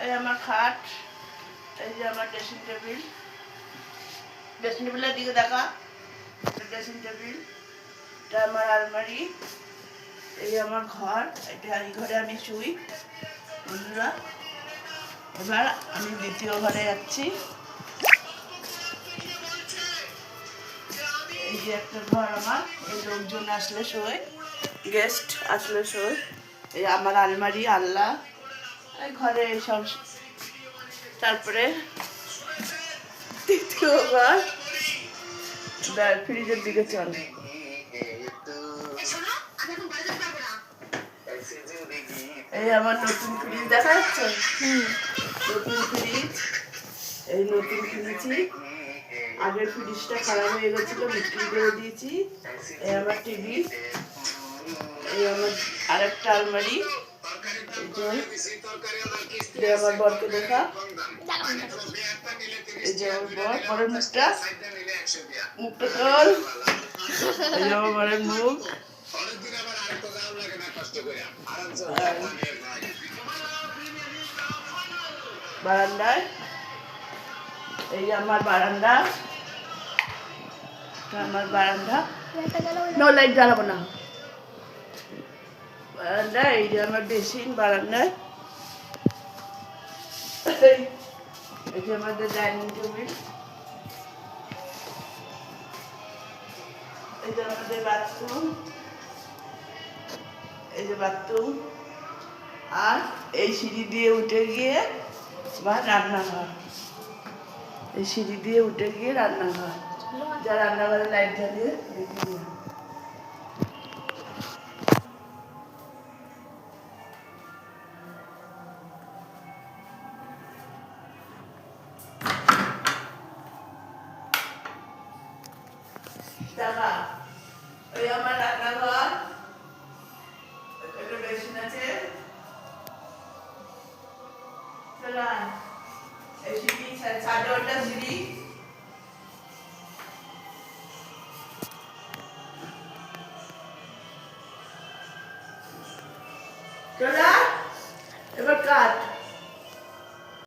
এই আমার খাট, এই যে আমার ড্রেসিং টেবিল, ড্রেসিং টেবিলের দিকে দেখা, ড্রেসিং টেবিল, এটা আমার আলমারি, এই আমার ঘর, এটা এই ঘরে আমি শুই। বন্ধুরা, এবার আমি দ্বিতীয় ঘরে যাচ্ছি। এই যে একটা ঘর আমার, এই লোকজন আসলে শোয়, গেস্ট আসলে শোয়। এই আমার আলমারি, আল্লাহ, এই ঘরে এইসব। তারপরে তৃতীয় ঘর, ফ্রিজের দিকে চলে। এই আমার নতুন ফ্রিজ দেখা যাচ্ছে, নতুন ফ্রিজ, এই নতুন কিনেছি। আগের ফ্রিজটা খারাপ হয়ে গেছিল, বিক্রি করে দিয়েছি। এই আমার টিভি, এই আমার আরেকটা আলমারি, এই আমার বরকে দেখা, এই যে আমার বর, বরের মুখটা তোল, এই যে আমার বরের মুখ। বারান্দায়, এই আমার বারান্দা, আমার বারান্দা, নো লাইট জ্বালাবো না। বারান্দা, এই যে আমার বেসিন বারান্দায়, এই যে আমাদের ডাইনিং টেবিল, এই যে আমাদের বাথরুম, এই যে বাথরুম, আর এই সিঁড়ি দিয়ে উঠে গিয়ে বা রান্নাঘর, এই সিঁড়ি দিয়ে উঠে গিয়ে রান্নাঘর, যা রান্নাঘরে লাইট জ্বালিয়ে দেখে নিয়ে। ওই আমার রান্নাঘর, একটা বেসিন আছে, এই সিঁড়ি, সাড়ে ওটা সিঁড়ি, এবার কাট।